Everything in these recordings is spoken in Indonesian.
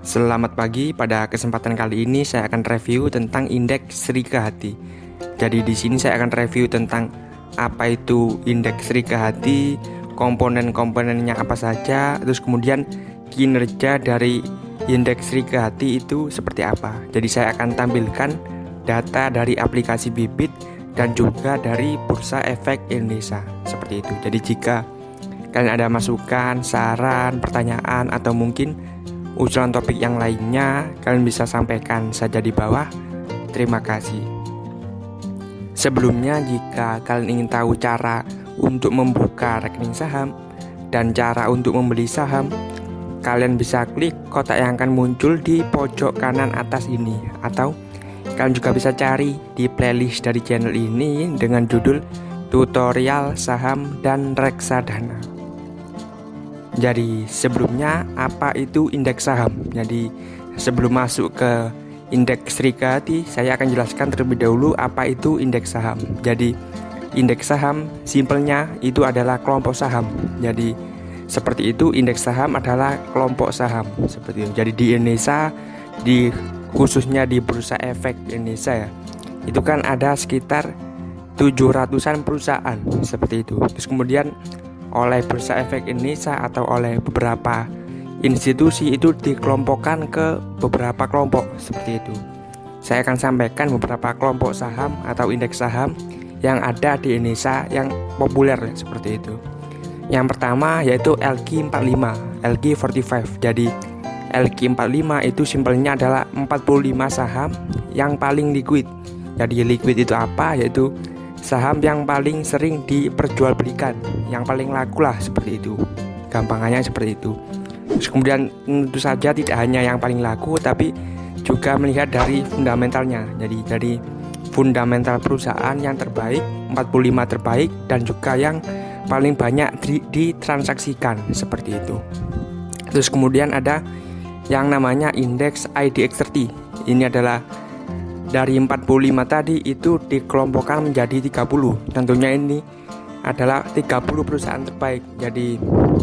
Selamat pagi. Pada kesempatan kali ini saya akan review tentang indeks Sri Kehati. Jadi di sini saya akan review tentang apa itu indeks Sri Kehati, komponen-komponennya apa saja, terus kemudian kinerja dari indeks Sri Kehati itu seperti apa. Jadi saya akan tampilkan data dari aplikasi Bibit dan juga dari Bursa Efek Indonesia seperti itu. Jadi jika kalian ada masukan, saran, pertanyaan, atau mungkin usulan topik yang lainnya, kalian bisa sampaikan saja di bawah. Terima kasih. Sebelumnya, jika kalian ingin tahu cara untuk membuka rekening saham dan cara untuk membeli saham, kalian bisa klik kotak yang akan muncul di pojok kanan atas ini, atau kalian juga bisa cari di playlist dari channel ini dengan judul tutorial saham dan reksadana. Jadi sebelumnya apa itu indeks saham? Jadi sebelum masuk ke indeks Sri Kehati, saya akan jelaskan terlebih dahulu apa itu indeks saham. Jadi indeks saham simpelnya itu adalah kelompok saham. Jadi seperti itu, indeks saham adalah kelompok saham seperti itu. Jadi di Indonesia, khususnya di Bursa Efek Indonesia ya, itu kan ada sekitar 700-an perusahaan seperti itu. Terus kemudian oleh Bursa Efek Indonesia atau oleh beberapa institusi itu dikelompokkan ke beberapa kelompok seperti itu. Saya akan sampaikan beberapa kelompok saham atau indeks saham yang ada di Indonesia yang populer seperti itu. Yang pertama yaitu LQ45, LQ45. Jadi LQ45 itu simpelnya adalah 45 saham yang paling liquid. Jadi liquid itu apa? Yaitu saham yang paling sering diperjualbelikan, yang paling laku lah seperti itu. Gampangannya seperti itu. Terus kemudian tentu saja tidak hanya yang paling laku, tapi juga melihat dari fundamentalnya. Jadi dari fundamental perusahaan yang terbaik, 45 terbaik, dan juga yang paling banyak ditransaksikan seperti itu. Terus kemudian ada yang namanya indeks IDX30. Ini adalah dari 45 tadi itu dikelompokkan menjadi 30. Tentunya ini adalah 30 perusahaan terbaik. Jadi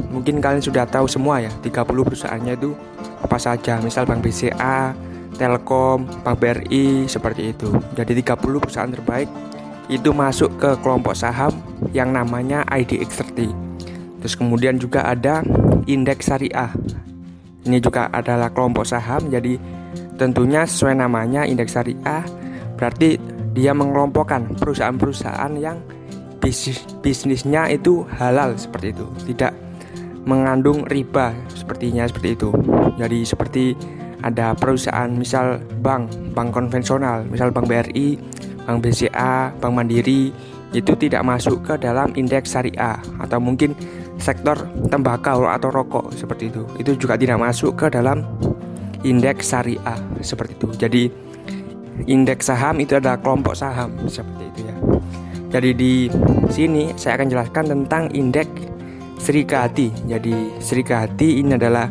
mungkin kalian sudah tahu semua ya, 30 perusahaannya itu apa saja. Misal Bank BCA, Telkom, Bank BRI, seperti itu. Jadi 30 perusahaan terbaik itu masuk ke kelompok saham yang namanya IDX30. Terus kemudian juga ada indeks syariah. Ini juga adalah kelompok saham. Jadi tentunya sesuai namanya indeks syariah, berarti dia mengelompokkan perusahaan-perusahaan yang bisnisnya itu halal seperti itu, tidak mengandung riba sepertinya seperti itu. Jadi seperti ada perusahaan misal bank konvensional, misal Bank BRI, Bank BCA, Bank Mandiri, itu tidak masuk ke dalam indeks syariah. Atau mungkin sektor tembakau atau rokok seperti itu juga tidak masuk ke dalam indeks syariah seperti itu. Jadi indeks saham itu adalah kelompok saham seperti itu ya. Jadi di sini saya akan jelaskan tentang indeks Sri Kehati. Jadi Sri Kehati ini adalah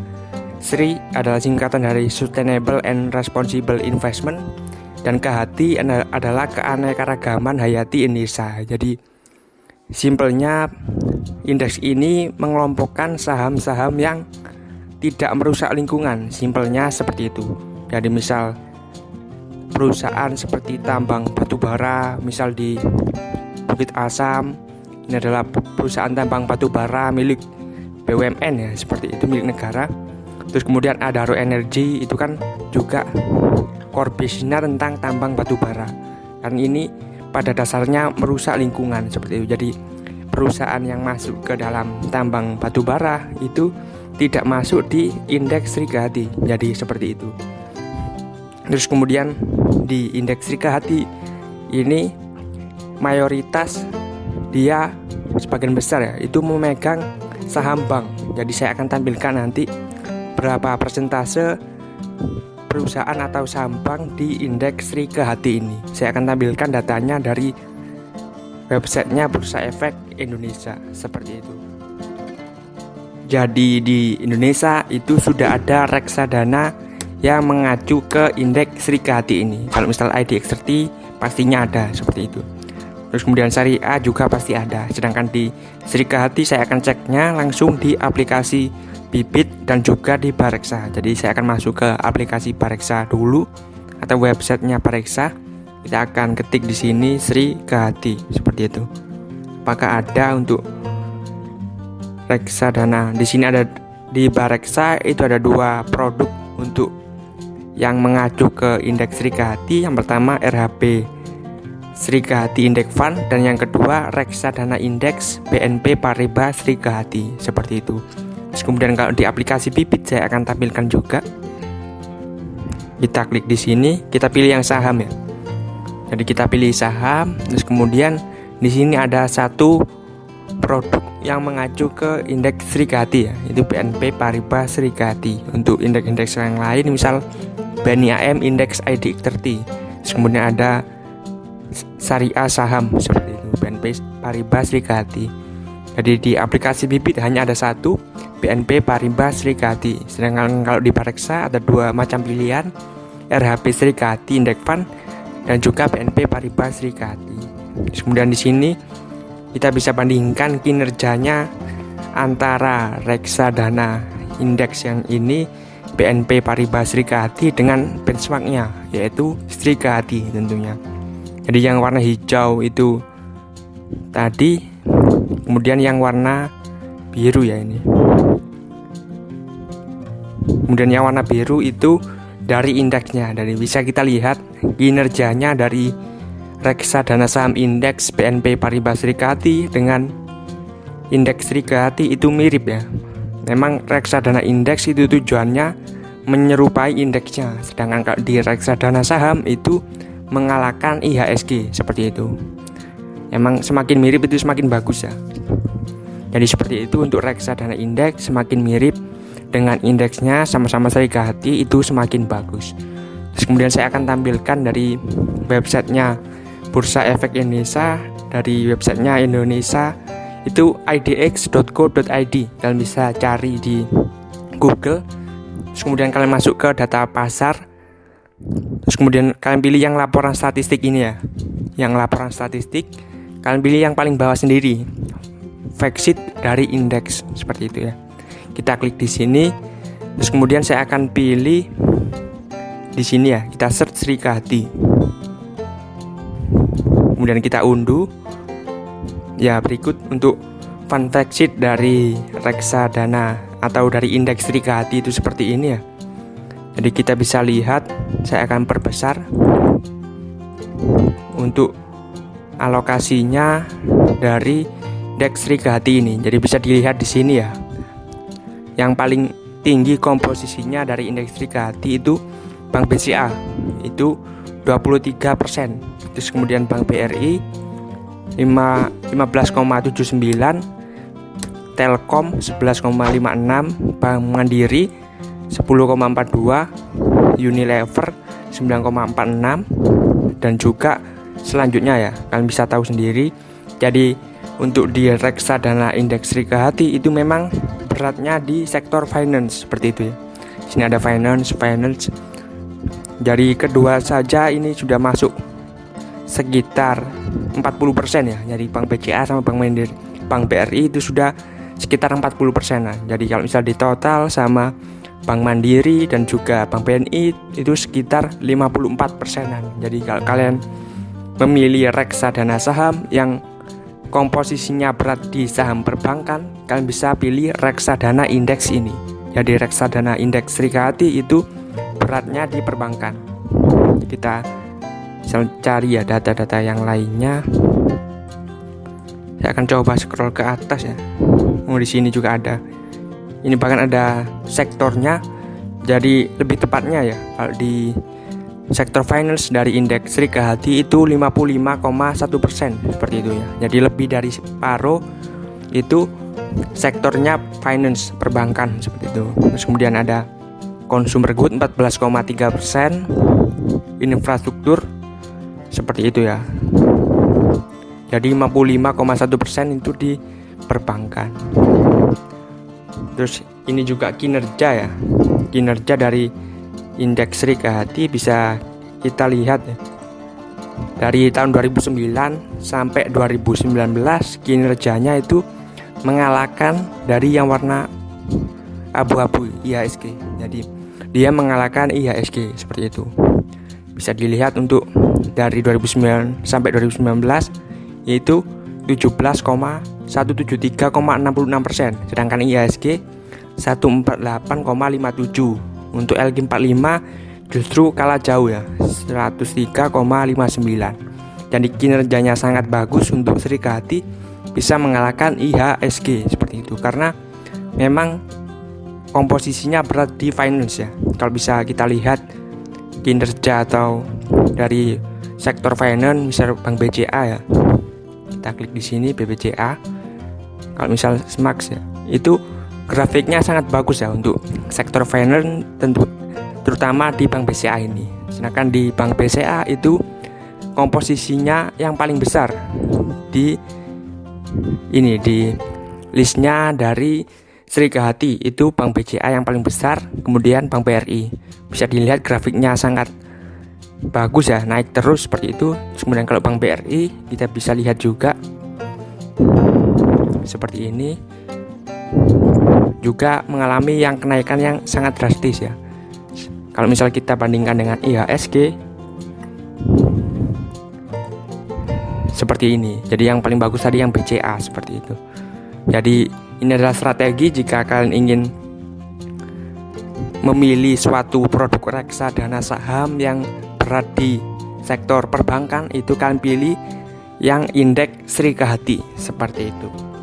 singkatan dari Sustainable and Responsible Investment, dan Kehati adalah keanekaragaman hayati Indonesia. Jadi simpelnya indeks ini mengelompokkan saham-saham yang tidak merusak lingkungan, simpelnya seperti itu. Jadi misal perusahaan seperti tambang batubara, misal di Bukit Asam, ini adalah perusahaan tambang batubara milik BUMN ya, seperti itu, milik negara. Terus kemudian Adaro Energy, itu kan juga core business tentang tambang batubara. Dan ini pada dasarnya merusak lingkungan seperti itu. Jadi perusahaan yang masuk ke dalam tambang batubara itu tidak masuk di indeks Sri Kehati. Jadi seperti itu. Terus kemudian di indeks Sri Kehati ini mayoritas dia sebagian besar ya itu memegang saham bank. Jadi saya akan tampilkan nanti berapa persentase perusahaan atau saham bank di indeks Sri Kehati ini. Saya akan tampilkan datanya dari websitenya Bursa Efek Indonesia seperti itu. Jadi di Indonesia itu sudah ada reksadana yang mengacu ke indeks Sri Kehati ini. Kalau misal IDX30 pastinya ada seperti itu. Terus kemudian syariah juga pasti ada. Sedangkan di Sri Kehati saya akan ceknya langsung di aplikasi Bibit dan juga di Bareksa. Jadi saya akan masuk ke aplikasi Bareksa dulu atau websitenya Bareksa. Kita akan ketik di sini Sri Kehati seperti itu. Apakah ada untuk reksadana? Di sini ada, di Bareksa itu ada 2 produk untuk yang mengacu ke indeks Sri Kehati. Yang pertama RHP Sri Kehati Index Fund dan yang kedua reksadana indeks BNP Paribas Sri Kehati seperti itu. Terus kemudian kalau di aplikasi Bibit saya akan tampilkan juga. Kita klik di sini, kita pilih yang saham ya. Jadi kita pilih saham, terus kemudian di sini ada 1 produk yang mengacu ke indeks Sri Kehati ya, itu BNP Paribas Sri Kehati. Untuk indeks-indeks yang lain misal BNI AM Index IDX 30. Terus kemudian ada Syariah Saham seperti itu, BNP Paribas Sri Kehati. Jadi di aplikasi Bibit hanya ada 1 BNP Paribas Sri Kehati. Sedangkan kalau di Bareksa ada 2 macam pilihan, RHP Sri Kehati Index Fund dan juga BNP Paribas Sri Kehati. Kemudian di sini kita bisa bandingkan kinerjanya antara reksadana indeks yang ini BNP Paribas Sri Kehati dengan benchmarknya yaitu Sri Kehati tentunya. Jadi yang warna hijau itu tadi, kemudian yang warna biru ya ini. Kemudian yang warna biru itu dari indeksnya. Dari bisa kita lihat kinerjanya dari reksadana saham indeks BNP Paribas Sri Kehati dengan indeks Sri Kehati itu mirip ya. Memang reksadana indeks itu tujuannya menyerupai indeksnya, sedangkan kalau di reksadana saham itu mengalahkan IHSG seperti itu. Emang semakin mirip itu semakin bagus ya. Jadi seperti itu untuk reksadana indeks, semakin mirip dengan indeksnya sama-sama Sri Kehati itu semakin bagus. Terus kemudian saya akan tampilkan dari websitenya Bursa Efek Indonesia, dari websitenya Indonesia itu idx.co.id. Kalian bisa cari di Google. Terus kemudian kalian masuk ke data pasar. Terus kemudian kalian pilih yang laporan statistik ini ya. Yang laporan statistik kalian pilih yang paling bawah sendiri, factsheet dari indeks seperti itu ya. Kita klik di sini. Terus kemudian saya akan pilih di sini ya. Kita search Sri Kehati. Kemudian kita unduh. Ya, berikut untuk fun fact sheet dari reksadana atau dari indeks Sri Kehati itu seperti ini ya. Jadi kita bisa lihat, saya akan perbesar untuk alokasinya dari indeks Sri Kehati ini. Jadi bisa dilihat di sini ya. Yang paling tinggi komposisinya dari indeks Sri Kehati itu Bank BCA itu 23%. Terus kemudian Bank BRI 15,79, Telkom 11,56, Bank Mandiri 10,42, Unilever 9,46, dan juga selanjutnya ya kalian bisa tahu sendiri. Jadi untuk di reksadana indeks Sri Kehati itu memang beratnya di sektor finance seperti itu ya. Sini ada finance. Jadi kedua saja ini sudah masuk sekitar 40% ya. Jadi Bank BCA sama Bank Mandiri, Bank BRI itu sudah sekitar 40% lah. Jadi kalau misal di total sama Bank Mandiri dan juga Bank BNI itu sekitar 54%-an. Jadi kalau kalian memilih reksadana saham yang komposisinya berat di saham perbankan, kalian bisa pilih reksadana indeks ini. Jadi reksadana indeks Sri Kehati itu beratnya di perbankan. Kita bisa cari ya data-data yang lainnya. Saya akan coba scroll ke atas ya. Di sini juga ada. Ini bahkan ada sektornya. Jadi lebih tepatnya ya, kalau di sektor finance dari indeks Sri Kehati itu 55,1% seperti itu ya. Jadi lebih dari separuh itu sektornya finance perbankan seperti itu. Terus kemudian ada consumer good 14,3%, infrastruktur seperti itu ya. Jadi 55,1% itu di perbankan. Terus ini juga kinerja ya. Kinerja dari indeks Sri Kehati bisa kita lihat ya. Dari tahun 2009 sampai 2019 kinerjanya itu mengalahkan dari yang warna abu-abu IHSG. Jadi dia mengalahkan IHSG seperti itu. Bisa dilihat untuk dari 2009 sampai 2019 yaitu 17,173,66%, sedangkan IHSG 148,57. Untuk LQ45 justru kalah jauh ya, 103,59. Jadi kinerjanya sangat bagus untuk Serikahati, bisa mengalahkan IHSG seperti itu karena memang komposisinya berat di finance ya. Kalau bisa kita lihat kinerja atau dari sektor finance, misal Bank BCA ya, kita klik di sini BBCA. Kalau misal SMAX ya, itu grafiknya sangat bagus ya untuk sektor finance, terutama di Bank BCA ini. Sedangkan di Bank BCA itu komposisinya yang paling besar di listnya dari Serikahati itu Bank BCA yang paling besar, kemudian Bank BRI. Bisa dilihat grafiknya sangat bagus ya, naik terus seperti itu. Kemudian kalau Bank BRI kita bisa lihat juga seperti ini, juga mengalami yang kenaikan yang sangat drastis ya. Kalau misal kita bandingkan dengan IHSG seperti ini. Jadi yang paling bagus tadi yang BCA seperti itu. Jadi ini adalah strategi jika kalian ingin memilih suatu produk reksadana saham yang berat di sektor perbankan, itu kalian pilih yang indeks Serikahati seperti itu.